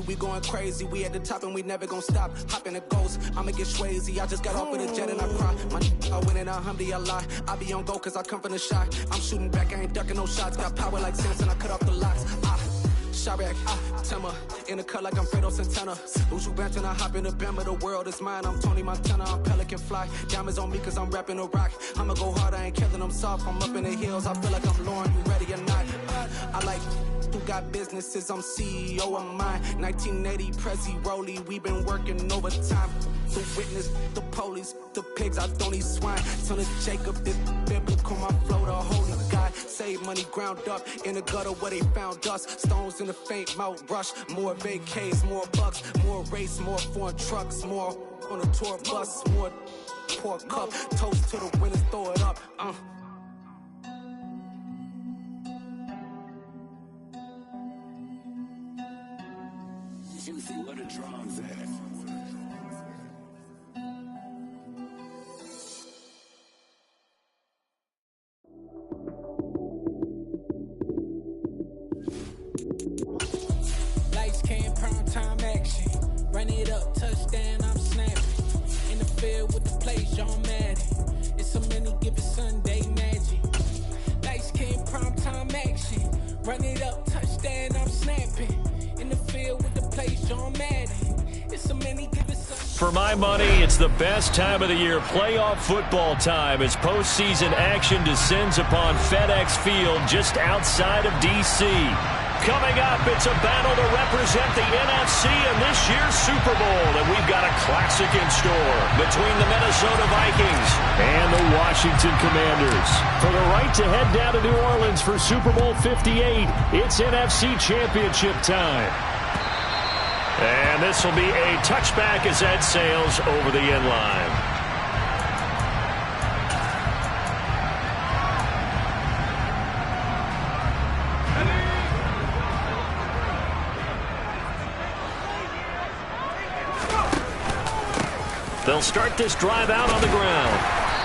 lazy, we going crazy. We at the top and we never gonna stop. Hop in the ghost, I'ma get Swayze. I just got off with a jet and I cry. I win in a Humvee, I lie. I be on go cause I come from the shot. I'm shooting back, I ain't ducking no shots. Got power like Samson, I cut off the locks. Chirac, Timmer, in the cut like I'm Fredo Santana. Uju Banton, I hop in the Bama, the world is mine. I'm Tony Montana, I'm Pelican Fly. Diamonds on me cause I'm rapping a rock. I'ma go hard, I ain't killing them soft. I'm up in the hills, I feel like I'm Lauren, you ready or not? I like who got businesses, I'm CEO of mine. 1980 Prezi Rolly, we been working overtime. The witness, the police, the pigs, I don't eat swine. Son of Jacob, this biblical, my flow, the holy God. Save money ground up in the gutter where they found us. Stones in the faint mouth rush. More vacays, more bucks, more race, more foreign trucks, more on a tour bus, more pour cup. Toast to the winners, throw it up. Juicy, what a drums at. Lights came, prime time action. Run it up, touchdown, I'm snapping. In the field with the play, John Madden. It's a many given Sunday magic. Lights came, prime time action. Run it up, touchdown, I'm snapping. In the field with the play, John Madden. It's a many given Sunday. For my money, it's the best time of the year, playoff football time, as postseason action descends upon FedEx Field just outside of D.C. Coming up, it's a battle to represent the NFC in this year's Super Bowl, and we've got a classic in store between the Minnesota Vikings and the Washington Commanders. For the right to head down to New Orleans for Super Bowl 58, it's NFC Championship time. And this will be a touchback as Ed sails over the end line. They'll start this drive out on the ground.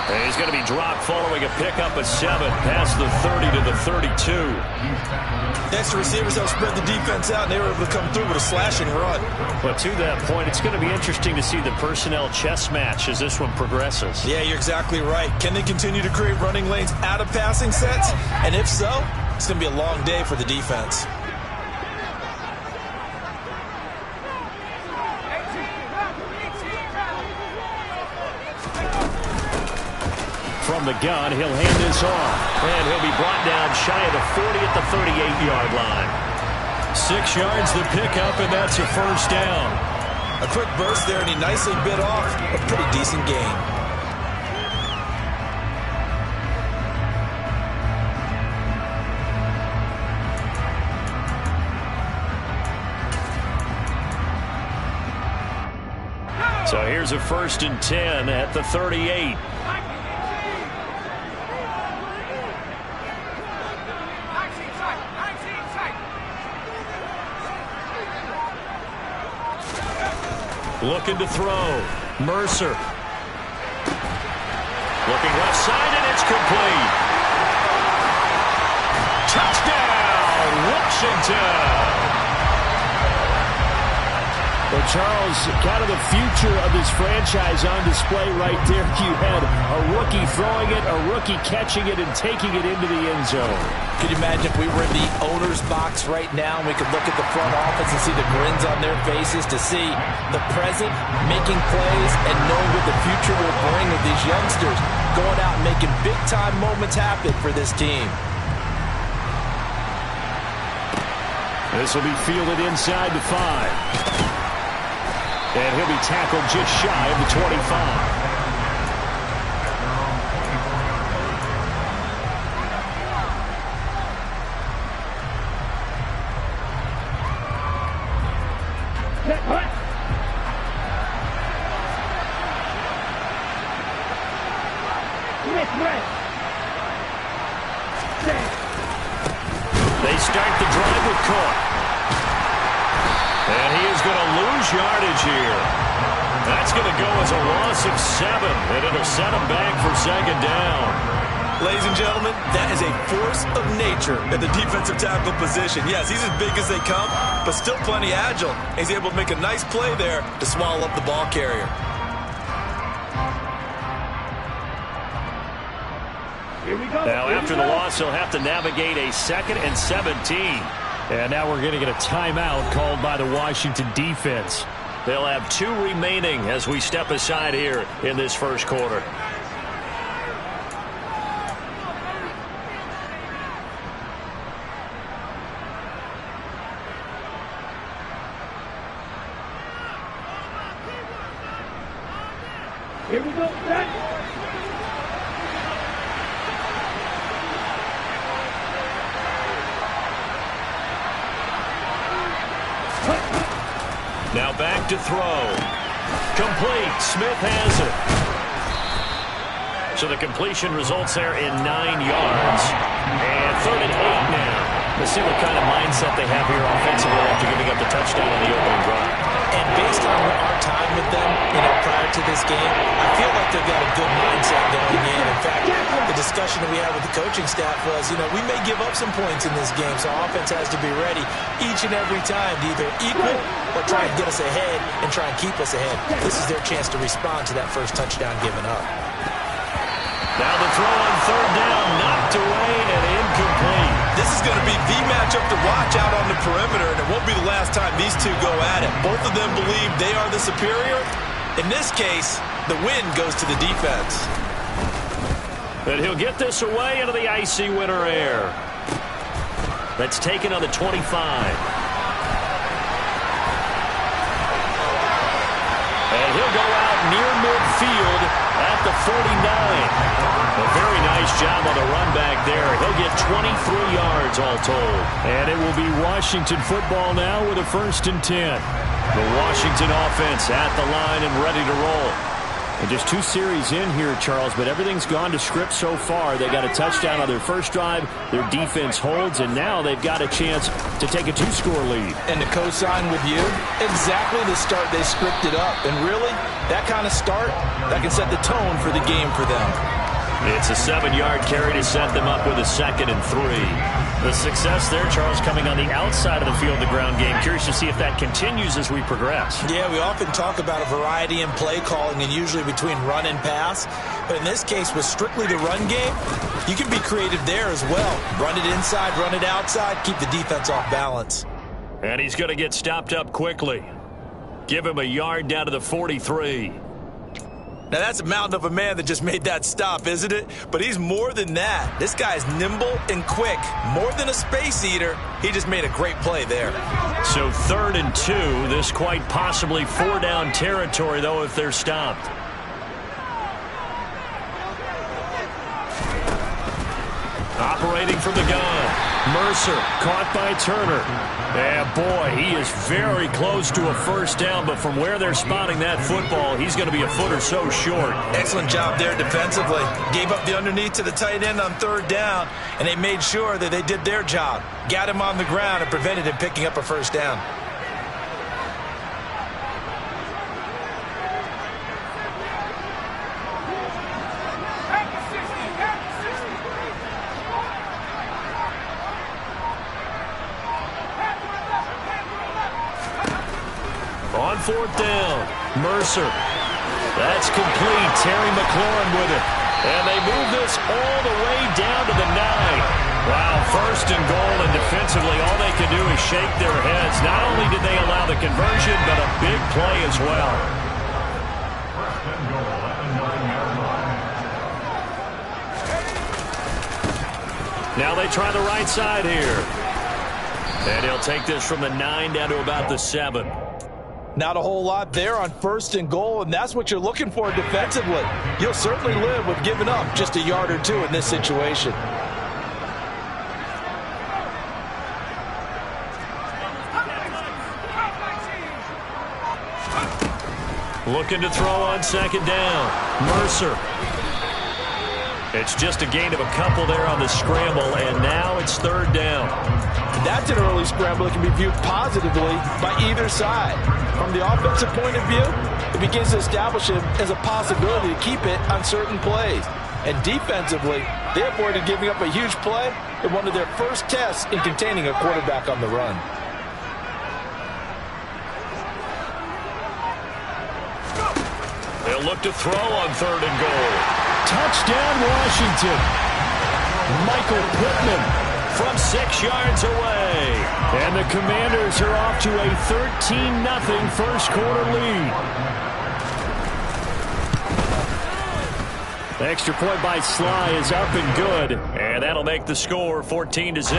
And he's going to be dropped following a pickup of 7 past the 30 to the 32. Extra receivers help spread the defense out, and they were able to come through with a slashing run. But to that point, it's going to be interesting to see the personnel chess match as this one progresses. Yeah, you're exactly right. Can they continue to create running lanes out of passing sets? And if so, it's going to be a long day for the defense. From the gun, he'll hand this off. And he'll be brought down shy of the 40 at the 38-yard line. 6 yards the pickup, and that's a first down. A quick burst there, and he nicely bit off a pretty decent gain. So here's a 1st and 10 at the 38. Looking to throw. Mercer. Looking left side, and it's complete. Touchdown, Washington. Well, Charles, kind of the future of this franchise on display right there. You had a rookie throwing it, a rookie catching it, and taking it into the end zone. Could you imagine if we were in the owner's box right now and we could look at the front office and see the grins on their faces, to see the present making plays and knowing what the future will bring with these youngsters going out and making big-time moments happen for this team. This will be fielded inside the 5. And he'll be tackled just shy of the 25. They start the drive with Cook. And he is going to lose yardage here. That's going to go as a loss of 7, and it'll set him back for 2nd down. Ladies and gentlemen, that is a force of nature at the defensive tackle position. Yes, he's as big as they come, but still plenty agile. He's able to make a nice play there to swallow up the ball carrier. Now, after the loss, he'll have to navigate a 2nd and 17. And now we're going to get a timeout called by the Washington defense. They'll have 2 remaining as we step aside here in this first quarter. Here we go. Now back to throw. Complete. Smith has it. So the completion results there in 9 yards. And 3rd and 8 now. Let's see what kind of mindset they have here offensively after giving up the touchdown on the opening drive. And based on our time with them, prior to this game, I feel like they've got a good mindset going in. In fact, the discussion that we had with the coaching staff was, we may give up some points in this game, so our offense has to be ready each and every time to either equal or try and get us ahead and try and keep us ahead. This is their chance to respond to that first touchdown given up. Now the throw on 3rd down, knocked away and incomplete. This is going to be the matchup to watch out on the perimeter, and it won't be the last time these two go at it. Both of them believe they are the superior. In this case, the win goes to the defense. And he'll get this away into the icy winter air. That's taken on the 25. And he'll go out near midfield at the 49. A very nice job on the run back there. He'll get 23 yards all told. And it will be Washington football now with a 1st and 10. The Washington offense at the line and ready to roll. And just 2 series in here, Charles, but everything's gone to script so far. They got a touchdown on their first drive. Their defense holds, and now they've got a chance to take a 2-score lead. And to co-sign with you, exactly the start they scripted up. And really, that kind of start, that can set the tone for the game for them. It's a 7-yard carry to set them up with a 2nd and 3. The success there, Charles, coming on the outside of the field, the ground game. Curious to see if that continues as we progress. Yeah, we often talk about a variety in play calling and usually between run and pass. But in this case, with strictly the run game, you can be creative there as well. Run it inside, run it outside, keep the defense off balance. And he's going to get stopped up quickly. Give him a yard down to the 43. Now, that's a mountain of a man that just made that stop, isn't it? But he's more than that. This guy's nimble and quick. More than a space eater, he just made a great play there. So 3rd and 2. This quite possibly 4-down territory, though, if they're stopped. Operating from the gun. Mercer caught by Turner. Yeah, boy, he is very close to a 1st down, but from where they're spotting that football, he's going to be a foot or so short. Excellent job there defensively. Gave up the underneath to the tight end on 3rd down, and they made sure that they did their job. Got him on the ground and prevented him picking up a 1st down. On 4th down, Mercer. That's complete. Terry McLaurin with it. And they move this all the way down to the 9. Wow, 1st and goal, and defensively all they can do is shake their heads. Not only did they allow the conversion, but a big play as well. Now they try the right side here. And he'll take this from the 9 down to about the 7. Not a whole lot there on 1st and goal, and that's what you're looking for defensively. You'll certainly live with giving up just a yard or 2 in this situation. Looking to throw on 2nd down. Mercer. It's just a gain of a couple there on the scramble, and now it's 3rd down. That's an early scramble that can be viewed positively by either side. From the offensive point of view, it begins to establish it as a possibility to keep it on certain plays. And defensively, they avoided giving up a huge play in one of their first tests in containing a quarterback on the run. They'll look to throw on 3rd and goal. Touchdown, Washington. Michael Pittman from 6 yards away. And the Commanders are off to a 13-0 first quarter lead. The extra point by Sly is up and good. And that'll make the score 14-0.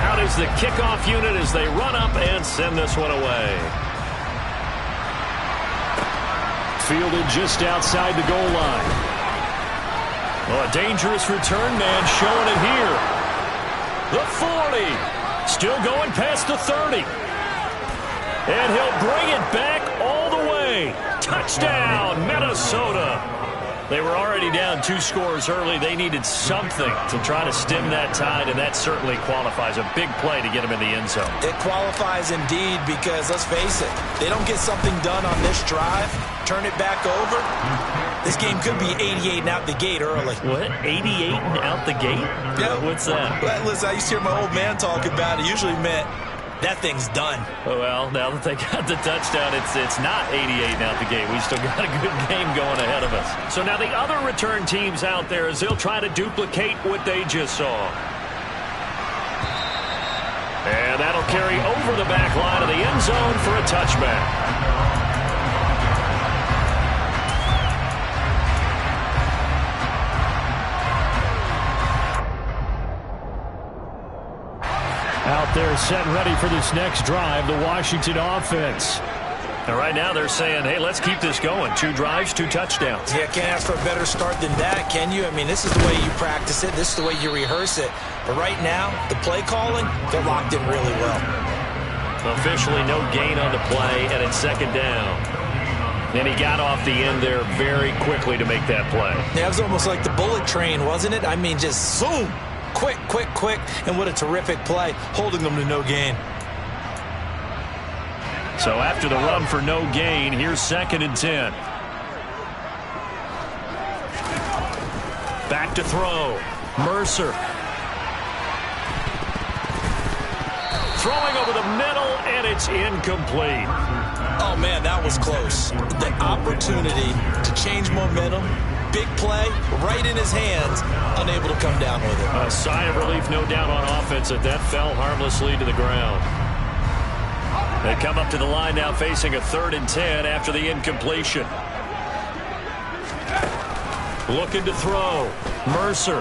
Out is the kickoff unit as they run up and send this one away. Fielded just outside the goal line. Oh, a dangerous return man showing it here. The 40. Still going past the 30. And he'll bring it back all the way. Touchdown, Minnesota. They were already down 2 scores early. They needed something to try to stem that tide, and that certainly qualifies. A big play to get them in the end zone. It qualifies indeed because, let's face it, they don't get something done on this drive, turn it back over, this game could be 88 and out the gate early. What? 88 and out the gate? Yeah. What's that? Well, listen, I used to hear my old man talk about it. Usually meant that thing's done. Well, now that they got the touchdown, it's not 88 and out the gate. We still got a good game going ahead of us. So now the other return teams out there as they'll try to duplicate what they just saw. And that'll carry over the back line of the end zone for a touchback. Out there set and ready for this next drive, the Washington offense. And right now they're saying, hey, let's keep this going. 2 drives, 2 touchdowns. Yeah, can't ask for a better start than that, can you? I mean, this is the way you practice it. This is the way you rehearse it. But right now, the play calling, they're locked in really well. Officially no gain on the play, and it's 2nd down. And he got off the end there very quickly to make that play. Yeah, it was almost like the bullet train, wasn't it? I mean, just zoom. Quick, quick, quick, and what a terrific play, holding them to no gain. So after the run for no gain, here's 2nd and 10. Back to throw. Mercer. Throwing over the middle, and it's incomplete. Oh, man, that was close. The opportunity to change momentum. Big play, right in his hands, unable to come down with it. A sigh of relief, no doubt, on offense that fell harmlessly to the ground. They come up to the line now facing a 3rd and 10 after the incompletion. Looking to throw. Mercer.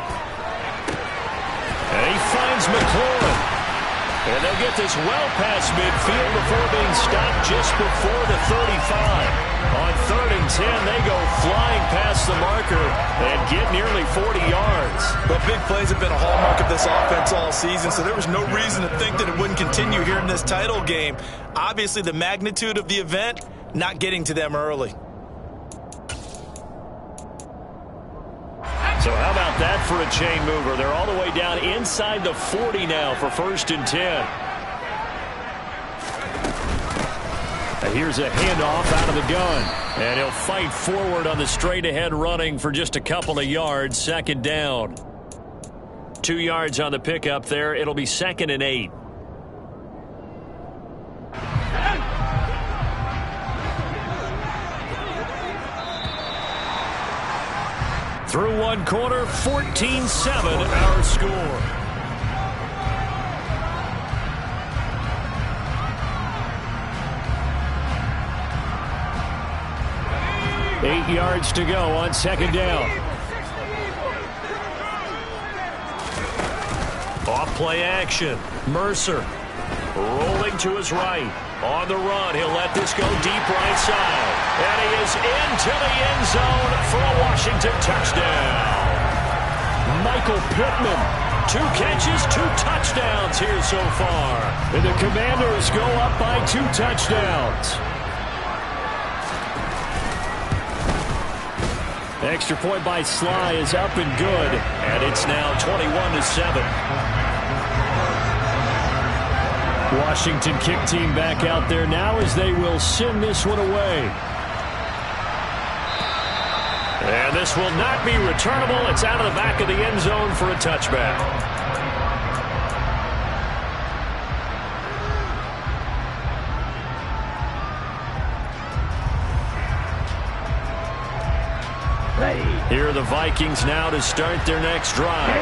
And he finds McLaurin. And they'll get this well past midfield before being stopped just before the 35. On 3rd and 10, they go flying past the marker and get nearly 40 yards. Well, big plays have been a hallmark of this offense all season, so there was no reason to think that it wouldn't continue here in this title game. Obviously, the magnitude of the event, not getting to them early. So how about that for a chain mover? They're all the way down inside the 40 now for 1st and 10. And here's a handoff out of the gun. And he'll fight forward on the straight-ahead running for just a couple of yards. 2nd down. 2 yards on the pickup there. It'll be 2nd and 8. Through 1 quarter, 14-7 our score. Eight yards to go on 2nd down. Off play action. Mercer rolling to his right. On the run, he'll let this go deep right side. And he is into the end zone for a Washington touchdown. Michael Pittman, 2 catches, 2 touchdowns here so far. And the Commanders go up by 2 touchdowns. Extra point by Sly is up and good. And it's now 21-7. Washington kick team back out there now as they will send this one away. And this will not be returnable. It's out of the back of the end zone for a touchback. Here are the Vikings now to start their next drive.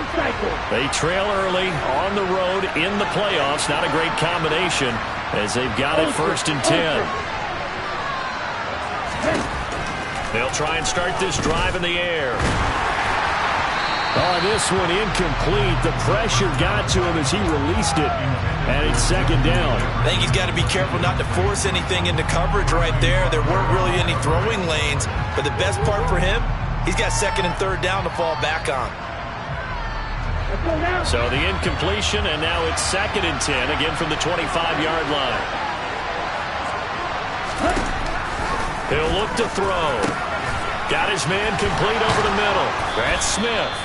They trail early on the road in the playoffs. Not a great combination as they've got it 1st and 10. They'll try and start this drive in the air. Oh, this one incomplete. The pressure got to him as he released it. And it's 2nd down. I think he's got to be careful not to force anything into coverage right there. There weren't really any throwing lanes. But the best part for him, he's got 2nd and 3rd down to fall back on. So the incompletion, and now it's 2nd and 10, again from the 25-yard line. He'll look to throw. Got his man complete over the middle. That's Smith.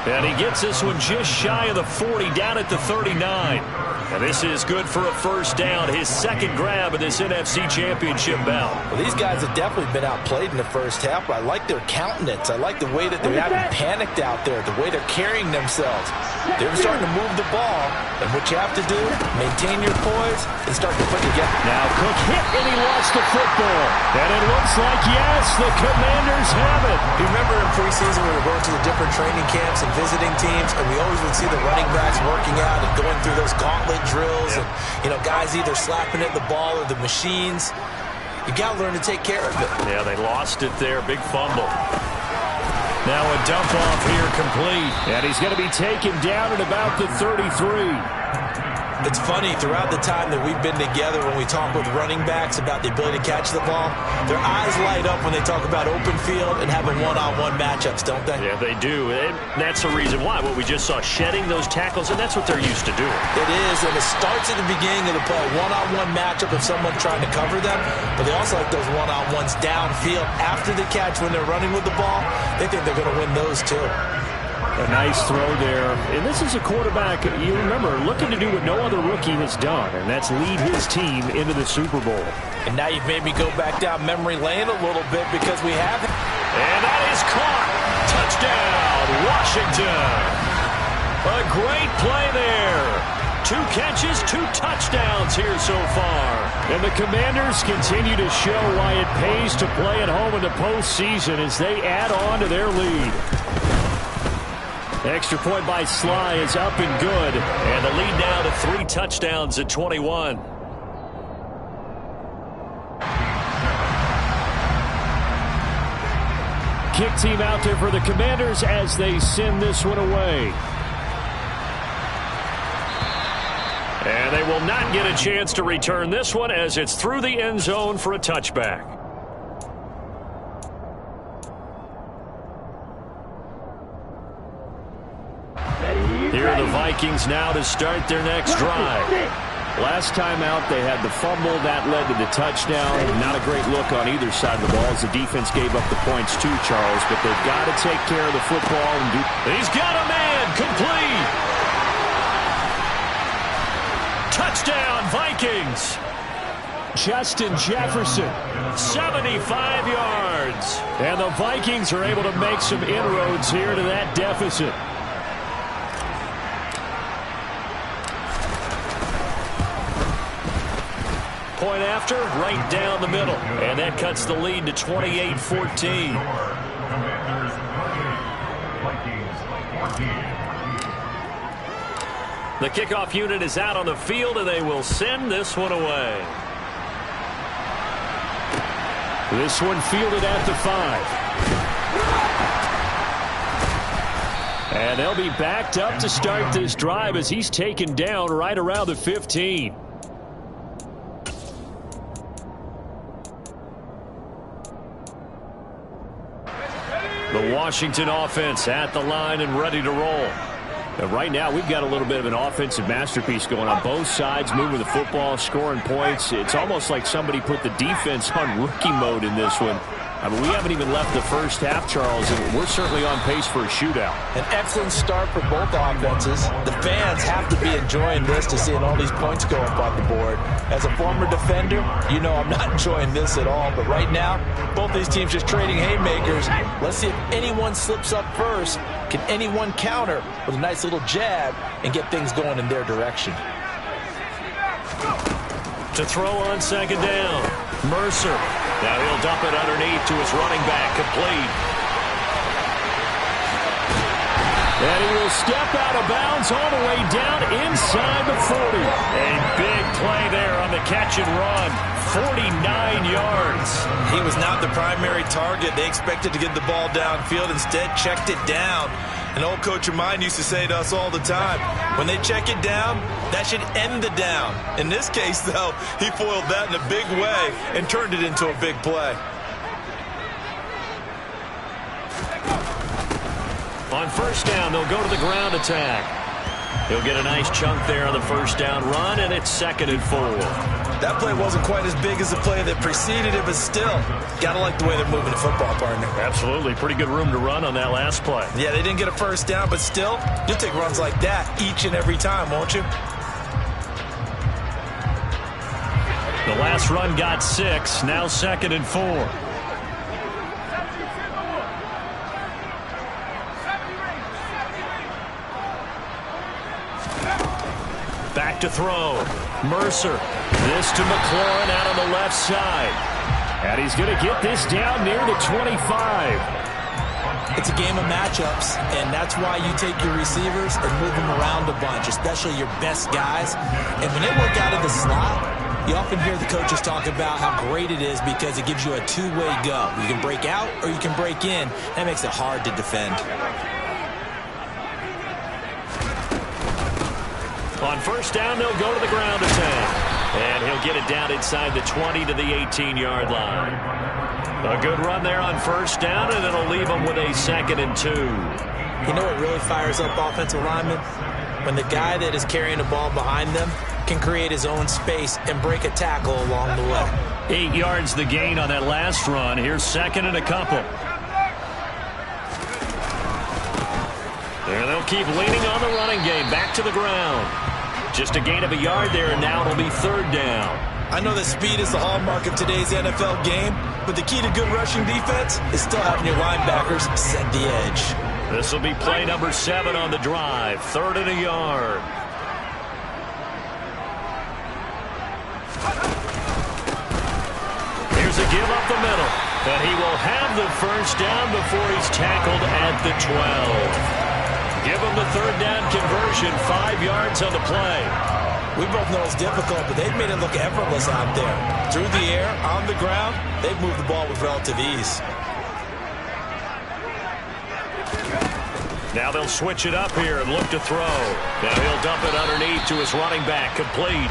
And he gets this one just shy of the 40, down at the 39. And this is good for a 1st down, his 2nd grab in this NFC Championship bout. Well, these guys have definitely been outplayed in the 1st half, but I like their countenance. I like the way that they haven't panicked out there, the way they're carrying themselves. They're starting to move the ball, and what you have to do, maintain your poise and start to put together. Now Cook hit, and he lost the football. And it looks like, yes, the Commanders have it. You remember in preseason we were going to the different training camps and visiting teams, and we always would see the running backs working out and going through those gauntlet drills, and guys either slapping at the ball or the machines. You got to learn to take care of it. Yeah, they lost it there. Big fumble. Now a dump off here complete. And he's going to be taken down at about the 33. It's funny, throughout the time that we've been together, when we talk with running backs about the ability to catch the ball, their eyes light up when they talk about open field and having one-on-one matchups, don't they? Yeah, they do. And that's the reason why. What we just saw, shedding those tackles, and that's what they're used to doing. It is, and it starts at the beginning of the play. One-on-one matchup of someone trying to cover them, but they also like those one-on-ones downfield after the catch when they're running with the ball. They think they're going to win those too. A nice throw there. And this is a quarterback, you remember, looking to do what no other rookie has done, and that's lead his team into the Super Bowl. And now you've made me go back down memory lane a little bit because we have it. And that is caught. Touchdown, Washington. A great play there. 2 catches, 2 touchdowns here so far. And the Commanders continue to show why it pays to play at home in the postseason as they add on to their lead. Extra point by Sly is up and good. And the lead now to 3 touchdowns at 21. Kick team out there for the Commanders as they send this one away. And they will not get a chance to return this one as it's through the end zone for a touchback. Here are the Vikings now to start their next drive. Last time out, they had the fumble. That led to the touchdown. Not a great look on either side of the ball as the defense gave up the points too, Charles. But they've got to take care of the football. He's got a man. Complete. Touchdown, Vikings. Justin Jefferson, 75 yards. And the Vikings are able to make some inroads here to that deficit. Point after, right down the middle. And that cuts the lead to 28-14. The kickoff unit is out on the field, and they will send this one away. This one fielded at the 5. And they'll be backed up to start this drive as he's taken down right around the 15. The Washington offense at the line and ready to roll. And right now, we've got a little bit of an offensive masterpiece going on both sides, moving the football, scoring points. It's almost like somebody put the defense on rookie mode in this one. I mean, we haven't even left the first half, Charles, and we're certainly on pace for a shootout. An excellent start for both offenses. The fans have to be enjoying this to seeing all these points go up on the board. As a former defender, you know I'm not enjoying this at all. But right now, both these teams just trading haymakers. Let's see if anyone slips up first. Can anyone counter with a nice little jab and get things going in their direction? To throw on second down, Mercer. Now he'll dump it underneath to his running back, complete. And he will step out of bounds all the way down inside the 40. A big play there on the catch and run. 49 yards. He was not the primary target. They expected to get the ball downfield. Instead, checked it down. An old coach of mine used to say to us all the time, when they check it down, that should end the down. In this case, though, he foiled that in a big way and turned it into a big play. On first down, they'll go to the ground attack. He'll get a nice chunk there on the first down run, and it's 2nd and 4. That play wasn't quite as big as the play that preceded it, but still, gotta like the way they're moving the football, partner. Absolutely. Pretty good room to run on that last play. Yeah, they didn't get a first down, but still, you'll take runs like that each and every time, won't you? The last run got 6, now 2nd and 4. Back to throw. Mercer. This to McLaurin out on the left side. And he's going to get this down near the 25. It's a game of matchups, and that's why you take your receivers and move them around a bunch, especially your best guys. And when they work out of the slot, you often hear the coaches talk about how great it is because it gives you a two-way go. You can break out or you can break in. That makes it hard to defend. On first down, they'll go to the ground attack. And he'll get it down inside the 20 to the 18-yard line. A good run there on first down, and it'll leave them with a 2nd and 2. You know what really fires up offensive linemen? When the guy that is carrying the ball behind them can create his own space and break a tackle along the way. 8 yards the gain on that last run. Here's 2nd and a couple. And they'll keep leaning on the running game. Back to the ground. Just a gain of a yard there, and now it'll be 3rd down. I know that speed is the hallmark of today's NFL game, but the key to good rushing defense is still having your linebackers set the edge. This will be play number 7 on the drive. 3rd and a yard. Here's a give up the middle. And he will have the first down before he's tackled at the 12. Give him the 3rd down conversion, 5 yards on the play. We both know it's difficult, but they've made it look effortless out there. Through the air, on the ground, they've moved the ball with relative ease. Now they'll switch it up here and look to throw. Now he'll dump it underneath to his running back, complete.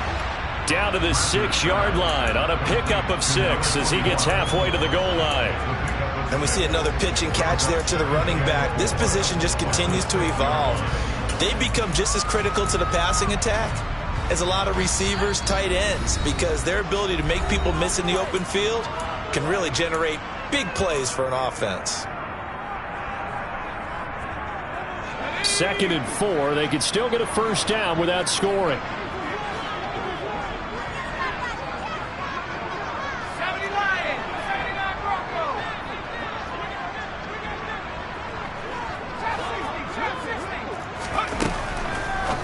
Down to the 6-yard line on a pickup of 6 as he gets halfway to the goal line. And we see another pitch and catch there to the running back. This position just continues to evolve. They become just as critical to the passing attack as a lot of receivers, tight ends, because their ability to make people miss in the open field can really generate big plays for an offense. 2nd and 4. They could still get a first down without scoring.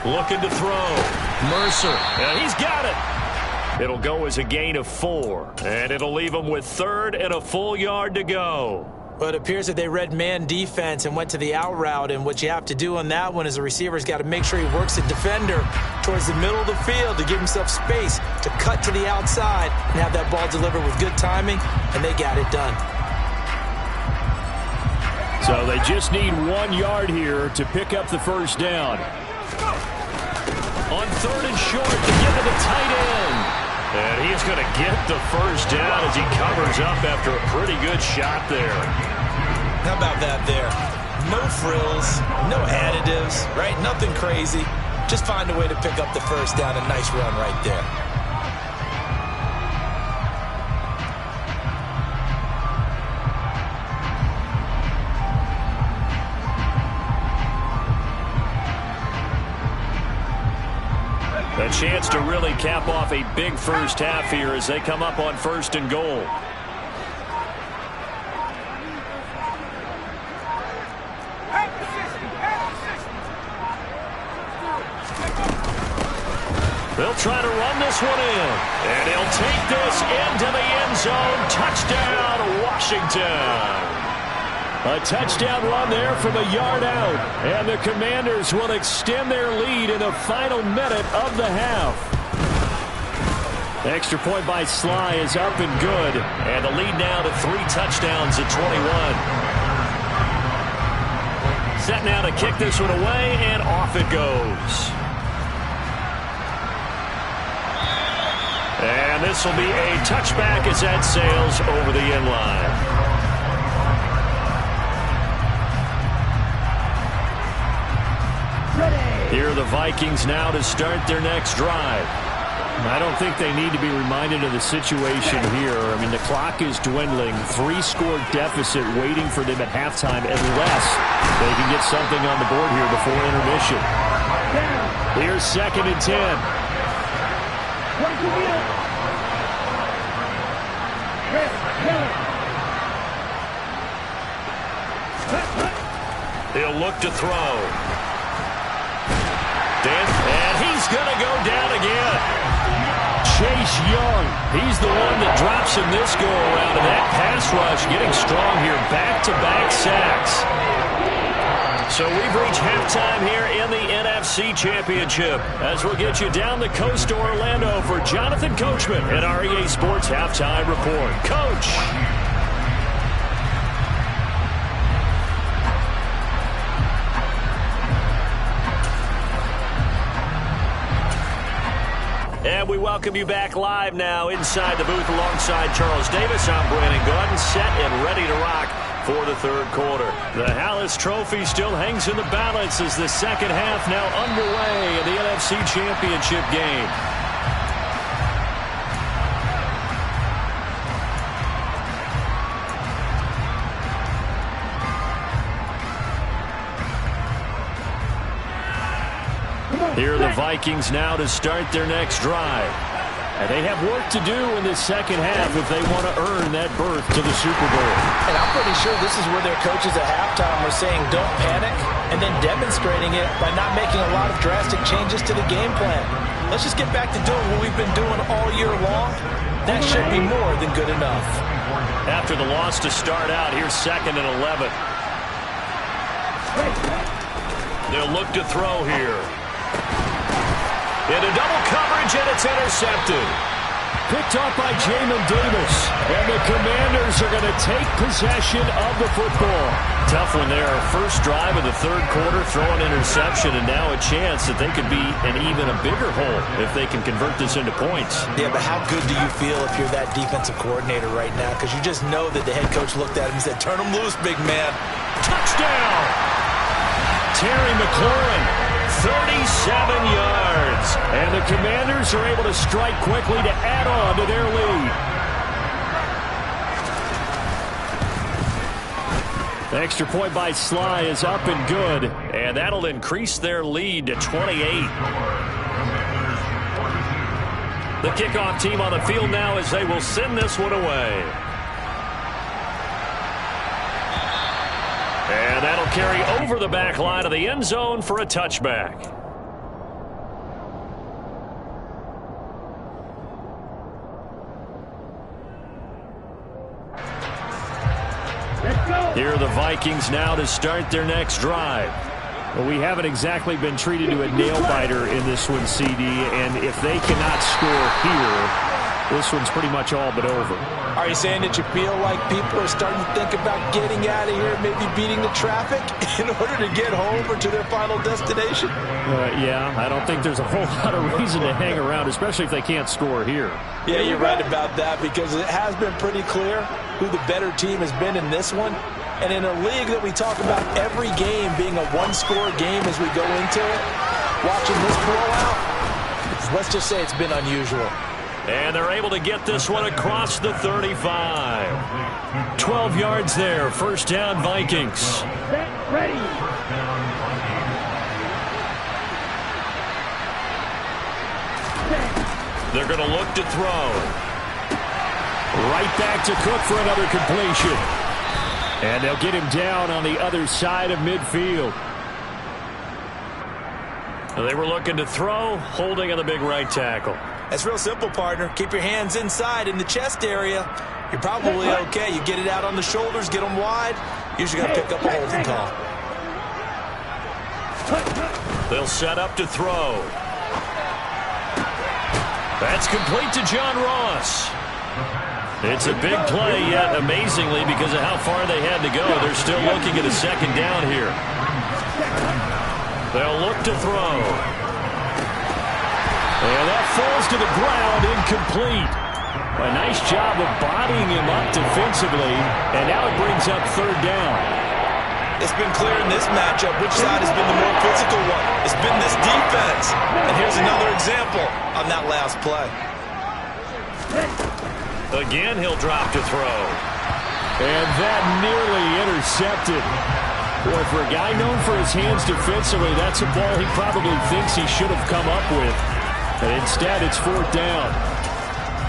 Looking to throw. Mercer. And he's got it. It'll go as a gain of 4. And it'll leave him with 3rd and a full yard to go. Well, it appears that they read man defense and went to the out route. And what you have to do on that one is the receiver's got to make sure he works the defender towards the middle of the field to give himself space to cut to the outside and have that ball delivered with good timing. And they got it done. So they just need 1 yard here to pick up the first down. On 3rd and short to get to the tight end. And he's going to get the first down as he covers up after a pretty good shot there. How about that there? No frills, no additives, right? Nothing crazy. Just find a way to pick up the first down. A nice run right there. chance to really cap off a big first half here as they come up on 1st and goal. They'll try to run this one in. And he'll take this into the end zone. Touchdown, Washington. A touchdown run there from a yard out. And the Commanders will extend their lead in the final minute of the half. The extra point by Sly is up and good. And the lead now to 3 touchdowns at 21. Set now to kick this one away, and off it goes. And this will be a touchback as that sails over the end line. Here are the Vikings now to start their next drive. I don't think they need to be reminded of the situation here. I mean, the clock is dwindling. 3-score deficit waiting for them at halftime unless they can get something on the board here before intermission. Here's 2nd and 10. He'll look to throw. And he's going to go down again. Chase Young, he's the one that drops in this go-around, and that pass rush getting strong here. Back-to-back sacks. So we've reached halftime here in the NFC Championship as we'll get you down the coast to Orlando for Jonathan Coachman at our EA Sports Halftime Report. Coach. And we welcome you back live now inside the booth alongside Charles Davis. I'm Brandon Gaudin, set and ready to rock for the 3rd quarter. The Hallis Trophy still hangs in the balance as the second half now underway in the NFC Championship game. Here are the Vikings now to start their next drive. And they have work to do in the second half if they want to earn that berth to the Super Bowl. And I'm pretty sure this is where their coaches at halftime were saying don't panic, and then demonstrating it by not making a lot of drastic changes to the game plan. Let's just get back to doing what we've been doing all year long. That should be more than good enough. After the loss to start out, here's 2nd and 11. They'll look to throw here. Into double coverage, and it's intercepted. Picked off by Jamin Davis. And the Commanders are going to take possession of the football. Tough one there. First drive of the 3rd quarter, throw an interception, and now a chance that they could be in even a bigger hole if they can convert this into points. Yeah, but how good do you feel if you're that defensive coordinator right now? Because you just know that the head coach looked at him and said, turn him loose, big man. Touchdown! Terry McLaurin. 37 yards. And the Commanders are able to strike quickly to add on to their lead. The extra point by Sly is up and good. And that'll increase their lead to 28. The kickoff team on the field now as they will send this one away. And that'll carry over the back line of the end zone for a touchback. Here are the Vikings now to start their next drive. Well, we haven't exactly been treated to a nail-biter in this one, CD, and if they cannot score here, this one's pretty much all but over. Are you saying that you feel like people are starting to think about getting out of here, maybe beating the traffic in order to get home or to their final destination? Yeah, I don't think there's a whole lot of reason to hang around, especially if they can't score here. Yeah, you're right about that because it has been pretty clear who the better team has been in this one. And in a league that we talk about every game being a one-score game as we go into it, watching this blowout, let's just say it's been unusual. And they're able to get this one across the 35. 12 yards there. First down, Vikings. Ready. They're going to look to throw. Right back to Cook for another completion. And they'll get him down on the other side of midfield. They were looking to throw, holding on the big right tackle. That's real simple, partner. Keep your hands inside in the chest area. You're probably okay. You get it out on the shoulders, get them wide. Usually got to pick up a holding call. They'll set up to throw. That's complete to John Ross. It's a big play, yet amazingly, because of how far they had to go, they're still looking at a second down here. They'll look to throw. And that falls to the ground, incomplete. A nice job of bodying him up defensively, and now it brings up third down. It's been clear in this matchup which side has been the more physical one. It's been this defense. And here's another example on that last play. Again, he'll drop to throw. And that nearly intercepted. Boy, for a guy known for his hands defensively, that's a ball he probably thinks he should have come up with. And instead, it's fourth down.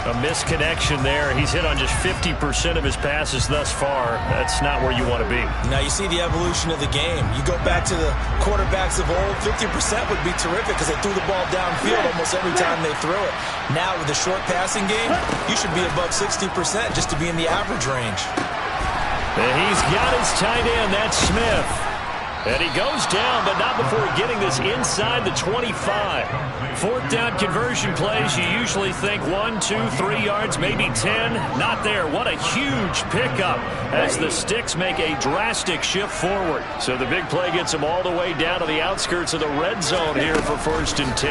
A misconnection there. He's hit on just 50% of his passes thus far. That's not where you want to be. Now you see the evolution of the game. You go back to the quarterbacks of old, 50% would be terrific because they threw the ball downfield almost every time they threw it. Now with the short passing game, you should be above 60% just to be in the average range. And he's got his tight end. That's Smith. And he goes down, but not before getting this inside the 25. Fourth down conversion plays, you usually think 1, 2, 3 yards, maybe 10. Not there. What a huge pickup as the Sticks make a drastic shift forward. So the big play gets them all the way down to the outskirts of the red zone here for 1st and 10.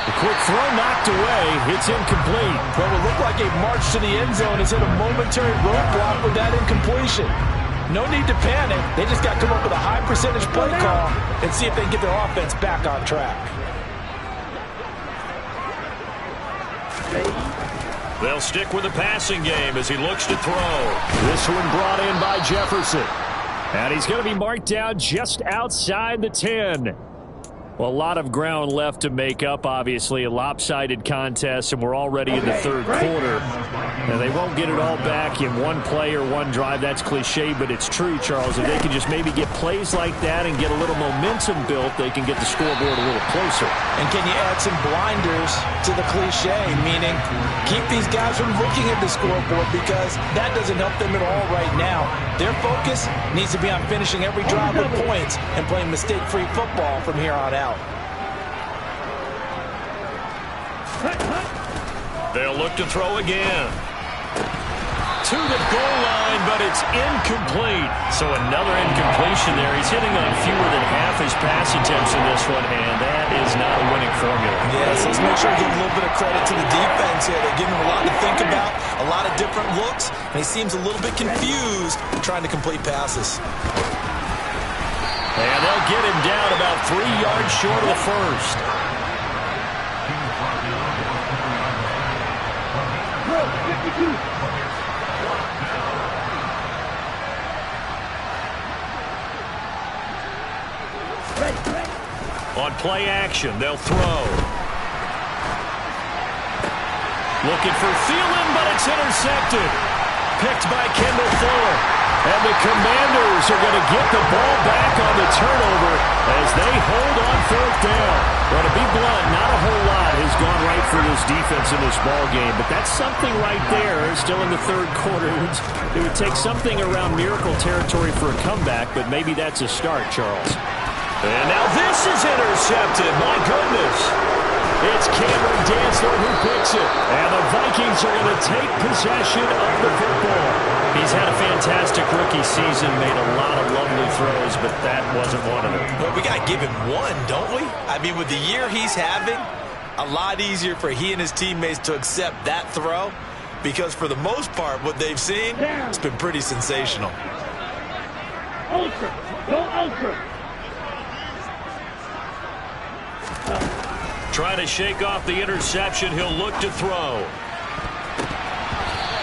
The quick throw knocked away. It's incomplete. What would look like a march to the end zone is hit a momentary roadblock with that incompletion. No need to panic. They just got to come up with a high percentage play call and see if they can get their offense back on track. They'll stick with the passing game as he looks to throw. This one brought in by Jefferson. And he's going to be marked down just outside the 10. Well, a lot of ground left to make up, obviously. A lopsided contest, and we're already in the third quarter. And they won't get it all back in one play or one drive. That's cliche, but it's true, Charles. If they can just maybe get plays like that and get a little momentum built, they can get the scoreboard a little closer. And can you add some blinders to the cliche, meaning keep these guys from looking at the scoreboard because that doesn't help them at all right now. Their focus needs to be on finishing every drive with points and playing mistake-free football from here on out. They'll look to throw again. To the goal line, but it's incomplete. So another incompletion there. He's hitting on fewer than half his pass attempts in this one, and that is not a winning formula. Yes, let's make sure we give a little bit of credit to the defense here. They're giving him a lot to think about, a lot of different looks, and he seems a little bit confused trying to complete passes. And they'll get him down about 3 yards short of the first. On play action, they'll throw. Looking for Thielen, but it's intercepted. Picked by Kendall Fuller. And the Commanders are going to get the ball back on the turnover as they hold on fourth down. Well, to be blunt, not a whole lot has gone right for this defense in this ball game, but that's something right there. Still in the third quarter. It would take something around miracle territory for a comeback, but maybe that's a start, Charles. And now this is intercepted. My goodness. It's Cameron Dantzler who picks it. And the Vikings are going to take possession of the football. He's had a fantastic rookie season, made a lot of lovely throws, but that wasn't one of them. Well, we got to give him one, don't we? I mean, with the year he's having, a lot easier for he and his teammates to accept that throw because for the most part, what they've seen, it's been pretty sensational. Ultra. Go ultra. Trying to shake off the interception. He'll look to throw.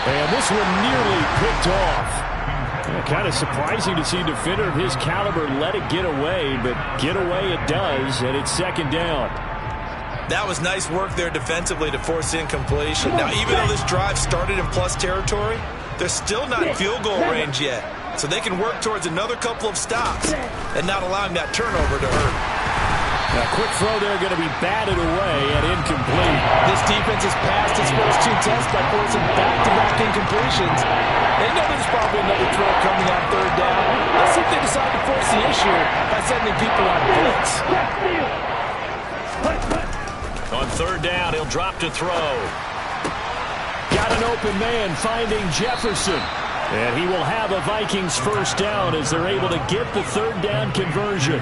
And this one nearly picked off. Kind of surprising to see a defender of his caliber let it get away, but get away it does, and it's second down. That was nice work there defensively to force incompletion. Now, even though this drive started in plus territory, they're still not in field goal range yet. So they can work towards another couple of stops and not allowing that turnover to hurt. A quick throw there going to be batted away and incomplete. This defense has passed its first 2 tests by forcing back-to-back incompletions. They know there's probably another throw coming on 3rd down. Let's see if they decide to force the issue by sending people on blitz. On 3rd down, he'll drop to throw. Got an open man finding Jefferson. And he will have a Vikings first down as they're able to get the 3rd down conversion.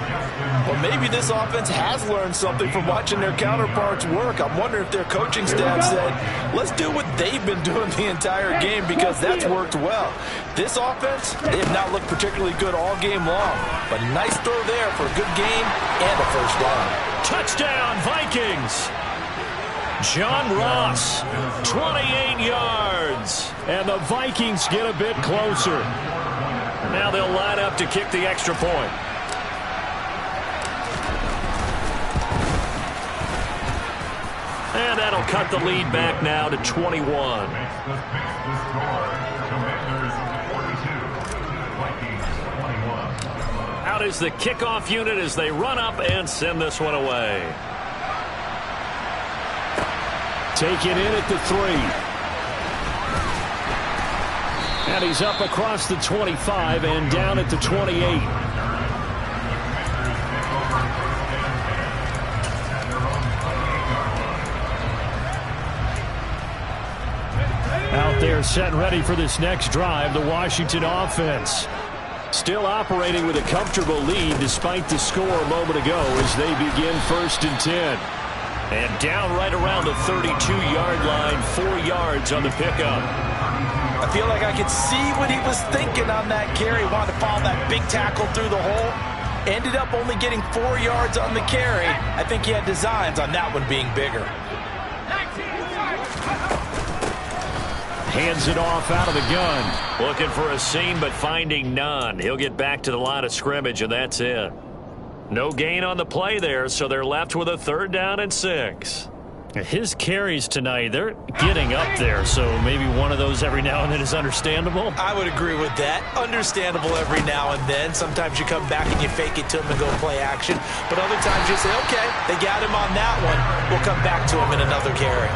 Well, maybe this offense has learned something from watching their counterparts work. I'm wondering if their coaching staff said, let's do what they've been doing the entire game because that's worked well. This offense, they have not looked particularly good all game long. But a nice throw there for a good game and a first down. Touchdown, Vikings! John Ross, 28 yards. And the Vikings get a bit closer. Now they'll line up to kick the extra point. And that'll cut the lead back now to 21. Out is the kickoff unit as they run up and send this one away. Taken in at the 3. And he's up across the 25 and down at the 28. Out there set and ready for this next drive, the Washington offense. Still operating with a comfortable lead despite the score a moment ago as they begin 1st and 10. And down right around the 32-yard line, 4 yards on the pickup. I feel like I could see what he was thinking on that carry. Wanted to follow that big tackle through the hole. Ended up only getting 4 yards on the carry. I think he had designs on that one being bigger. Hands it off out of the gun. Looking for a seam, but finding none. He'll get back to the line of scrimmage, and that's it. No gain on the play there, so they're left with a 3rd down and 6. His carries tonight, they're getting up there, so maybe one of those every now and then is understandable. I would agree with that. Understandable every now and then. Sometimes you come back and you fake it to him and go play action. But other times you say, okay, they got him on that one. We'll come back to him in another carry.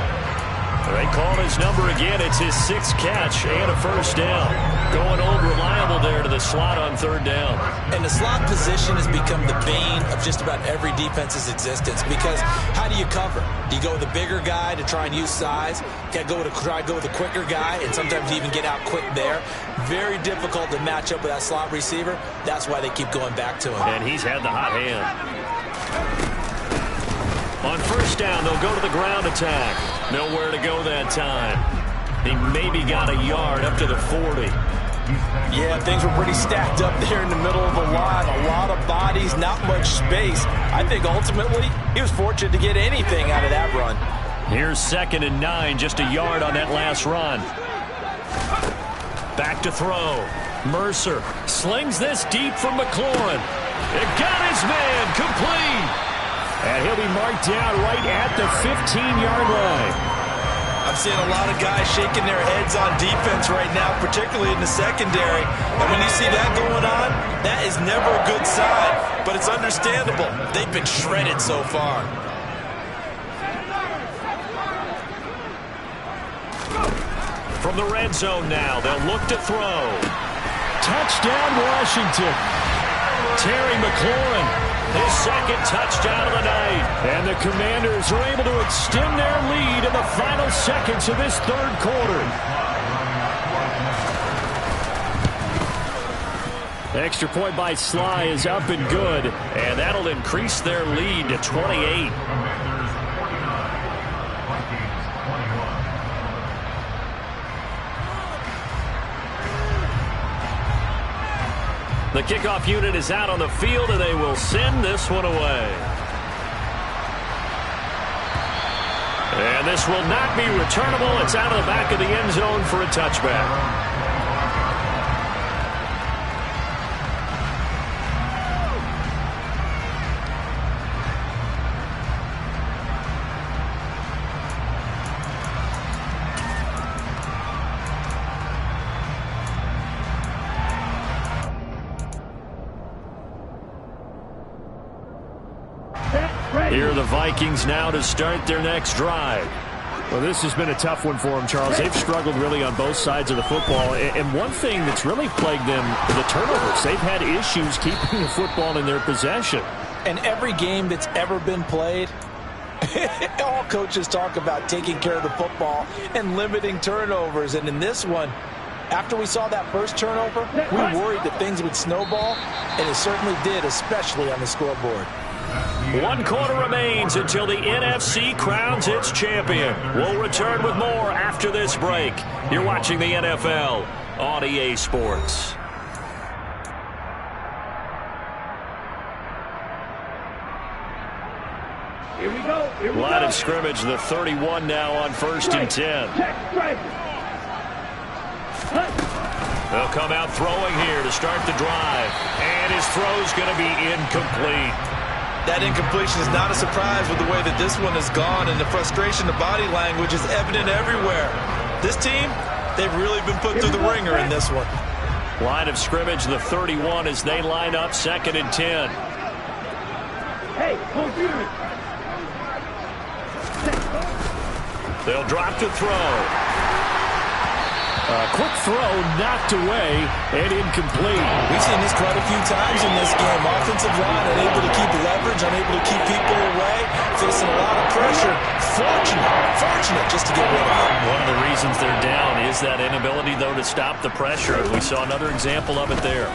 They call his number again. It's his 6th catch and a first down. Going old reliable there to the slot on 3rd down. And the slot position has become the bane of just about every defense's existence because how do you cover? Do you go with the bigger guy to try and use size? You got to try to go with the quicker guy, and sometimes you even get out quick there. Very difficult to match up with that slot receiver. That's why they keep going back to him. And he's had the hot hand. On first down, they'll go to the ground attack. Nowhere to go that time. He maybe got a yard up to the 40. Yeah, things were pretty stacked up there in the middle of the line. A lot of bodies, not much space. I think ultimately he was fortunate to get anything out of that run. Here's 2nd and 9, just a yard on that last run. Back to throw. Mercer slings this deep from McLaurin. It got his man complete. And he'll be marked down right at the 15-yard line. I'm seeing a lot of guys shaking their heads on defense right now, particularly in the secondary. And when you see that going on, that is never a good sign. But it's understandable. They've been shredded so far. From the red zone now, they'll look to throw. Touchdown, Washington. Terry McLaurin. His 2nd touchdown of the night. And the Commanders are able to extend their lead in the final seconds of this 3rd quarter. Extra point by Sly is up and good. And that'll increase their lead to 28. The kickoff unit is out on the field, and they will send this one away. And this will not be returnable. It's out of the back of the end zone for a touchback. Here are the Vikings now to start their next drive. Well, this has been a tough one for them, Charles. They've struggled really on both sides of the football. And one thing that's really plagued them, the turnovers. They've had issues keeping the football in their possession. And every game that's ever been played, all coaches talk about taking care of the football and limiting turnovers. And in this one, after we saw that first turnover, we worried that things would snowball, and it certainly did, especially on the scoreboard. 1 quarter remains until the NFC crowns its champion. We'll return with more after this break. You're watching the NFL on EA Sports. Here we go. Here we Line go. of scrimmage, the 31 now on 1st and 10. They'll come out throwing here to start the drive. And his throw's going to be incomplete. That incompletion is not a surprise with the way that this one has gone, and the frustration, the body language is evident everywhere. This team, they've really been put through the ringer in this one. Line of scrimmage, the 31 as they line up 2nd and 10. Hey, computer. They'll drop to throw. Quick throw knocked away and incomplete. We've seen this quite a few times in this game. Offensive line unable to keep leverage, unable to keep people away, facing a lot of pressure. Fortunate just to get rid of it. One of the reasons they're down is that inability, though, to stop the pressure. We saw another example of it there.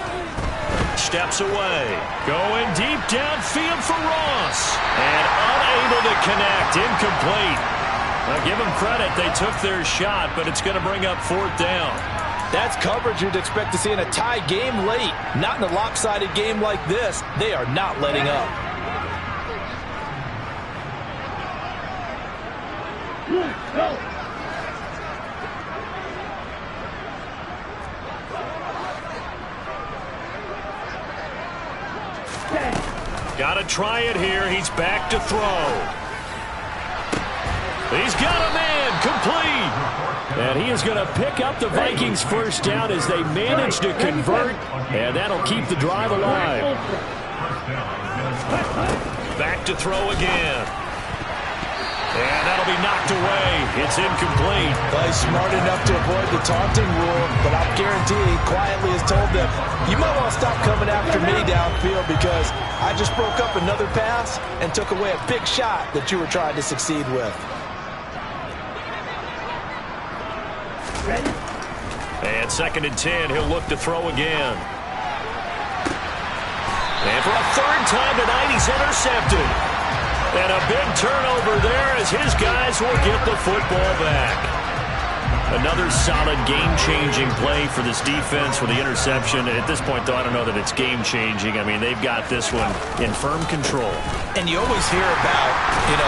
Steps away. Going deep downfield for Ross. And unable to connect. Incomplete. Now, give them credit. They took their shot, but it's going to bring up 4th down. That's coverage you'd expect to see in a tie game late. Not in a lopsided game like this. They are not letting up. Go. Got to try it here. He's back to throw. He's got a man complete. And he is going to pick up the Vikings' 1st down as they manage to convert. And that'll keep the drive alive. Back to throw again. And that'll be knocked away. It's incomplete. Well, he's smart enough to avoid the taunting rule, but I guarantee he quietly has told them, you might want to stop coming after me downfield because I just broke up another pass and took away a big shot that you were trying to succeed with. And 2nd and 10, he'll look to throw again. And for a 3rd time tonight, he's intercepted. And a big turnover there as his guys will get the football back. Another solid game-changing play for this defense with the interception. At this point, though, I don't know that it's game-changing. I mean, they've got this one in firm control. And you always hear about,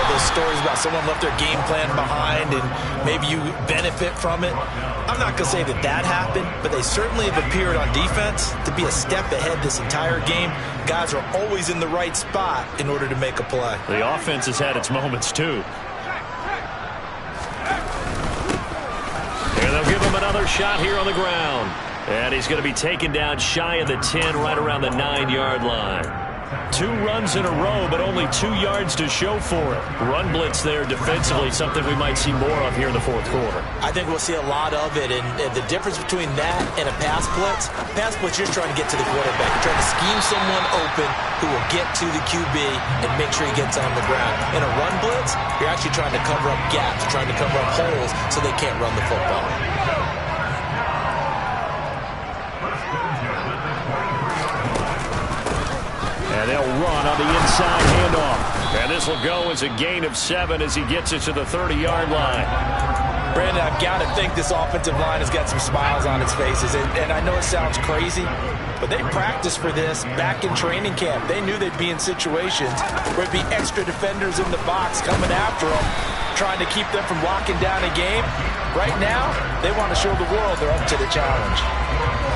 those stories about someone left their game plan behind and maybe you benefit from it. I'm not going to say that that happened, but they certainly have appeared on defense to be a step ahead this entire game. Guys are always in the right spot in order to make a play. The offense has had its moments, too. And they'll give him another shot here on the ground. And he's going to be taken down shy of the 10, right around the 9-yard line. 2 runs in a row, but only 2 yards to show for it. Run blitz there defensively, something we might see more of here in the 4th quarter. I think we'll see a lot of it, and the difference between that and a pass blitz, you're just trying to get to the quarterback. You're trying to scheme someone open who will get to the QB and make sure he gets on the ground. In a run blitz, you're actually trying to cover up gaps, trying to cover up holes so they can't run the football. And they'll run on the inside handoff. And this will go as a gain of 7 as he gets it to the 30-yard line. Brandon, I've got to think this offensive line has got some smiles on its faces. And I know it sounds crazy, but they practiced for this back in training camp. They knew they'd be in situations where it'd be extra defenders in the box coming after them, trying to keep them from locking down a game. Right now, they want to show the world they're up to the challenge.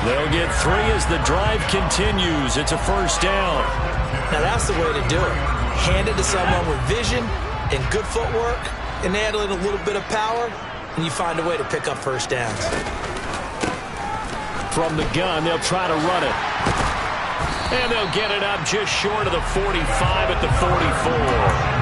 They'll get 3 as the drive continues. It's a 1st down. Now, that's the way to do it. Hand it to someone with vision and good footwork, and add in a little bit of power, and you find a way to pick up 1st downs. From the gun, they'll try to run it. And they'll get it up just short of the 45 at the 44.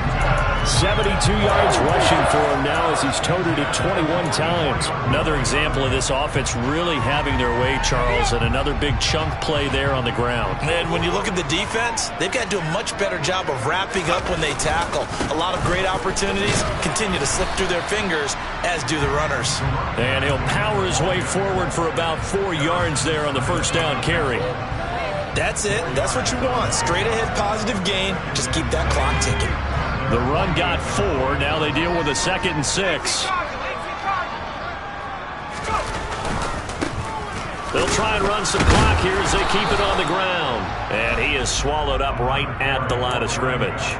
72 yards rushing for him now as he's toted it 21 times. Another example of this offense really having their way, Charles, and another big chunk play there on the ground. And when you look at the defense, they've got to do a much better job of wrapping up when they tackle. A lot of great opportunities continue to slip through their fingers, as do the runners. And he'll power his way forward for about 4 yards there on the first down carry. That's it. That's what you want. Straight ahead positive gain. Just keep that clock ticking. The run got 4. Now they deal with a 2nd and 6. They'll try and run some clock here as they keep it on the ground. And he is swallowed up right at the line of scrimmage.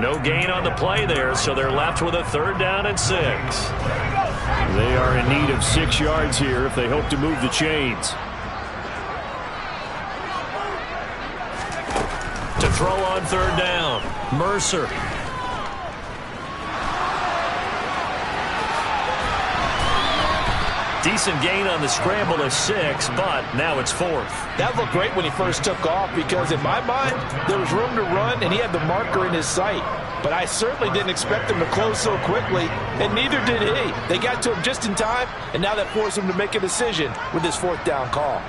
No gain on the play there, so they're left with a 3rd down and 6. They are in need of 6 yards here if they hope to move the chains. To throw on 3rd down, Mercer. Decent gain on the scramble of 6, but now it's 4th. That looked great when he first took off because, in my mind, there was room to run and he had the marker in his sight. But I certainly didn't expect him to close so quickly, and neither did he. They got to him just in time, and now that forced him to make a decision with his 4th down call.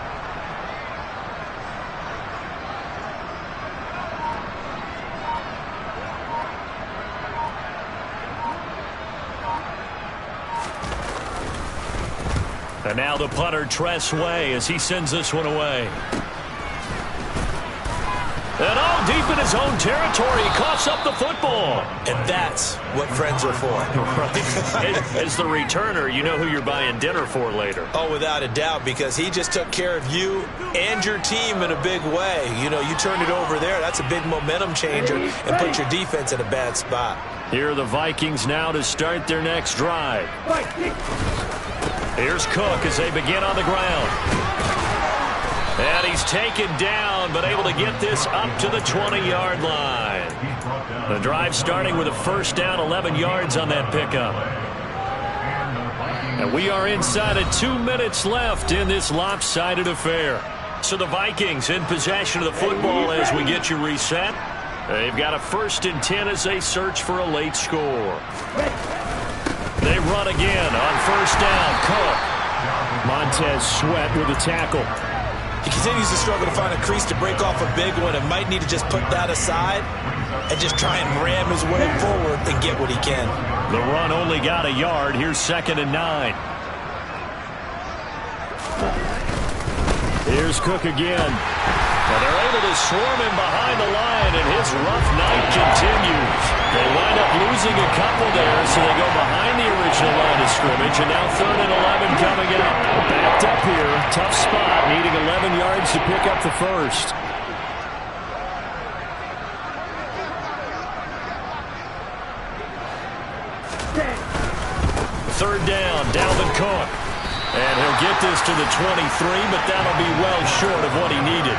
And now the punter, Tress Way, as he sends this one away. And all deep in his own territory, he coughs up the football. And that's what friends are for. Right. As the returner, you know who you're buying dinner for later. Oh, without a doubt, because he just took care of you and your team in a big way. You know, you turned it over there. That's a big momentum changer and put your defense in a bad spot. Here are the Vikings now to start their next drive. Here's Cook as they begin on the ground. And he's taken down, but able to get this up to the 20-yard line. The drive starting with a 1st down, 11 yards on that pickup. And we are inside of 2 minutes left in this lopsided affair. So the Vikings in possession of the football as we get you reset. They've got a 1st and 10 as they search for a late score. They run again on 1st down. Cook. Montez Sweat with a tackle. He continues to struggle to find a crease to break off a big one and might need to just put that aside and just try and ram his way forward and get what he can. The run only got a yard. Here's 2nd and 9. Here's Cook again. And they're able to swarm him behind the line, and his rough night continues. They wind up losing a couple there, so they go behind the original line of scrimmage, and now 3rd and 11 coming up. Backed up here, tough spot, needing 11 yards to pick up the 1st. 3rd down, Dalvin Cook. And he'll get this to the 23, but that'll be well short of what he needed.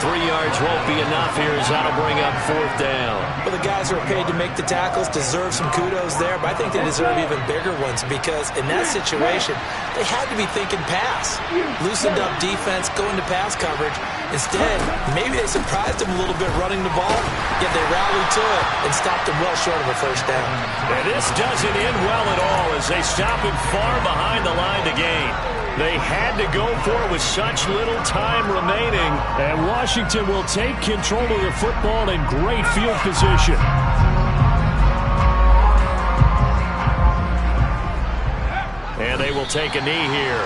3 yards won't be enough here as that'll bring up 4th down. Well, the guys who are paid to make the tackles deserve some kudos there, but I think they deserve even bigger ones because in that situation, they had to be thinking pass. Loosened up defense, going to pass coverage. Instead, maybe they surprised him a little bit running the ball, yet they rallied to it and stopped him well short of a 1st down. And this doesn't end well at all as they stop him far behind the line to gain. They had to go for it with such little time remaining. And Washington will take control of the football in great field position. And they will take a knee here.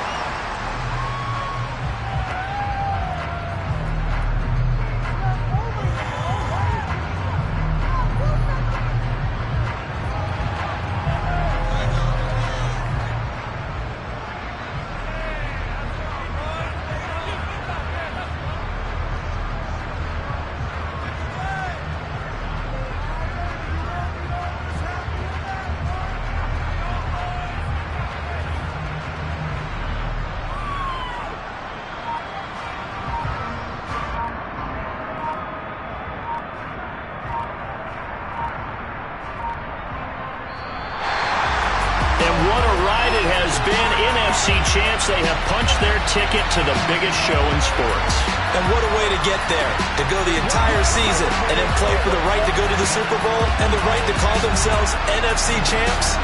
NFC champs, they have punched their ticket to the biggest show in sports. And what a way to get there, to go the entire season and then play for the right to go to the Super Bowl and the right to call themselves NFC champs.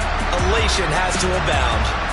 Elation has to abound.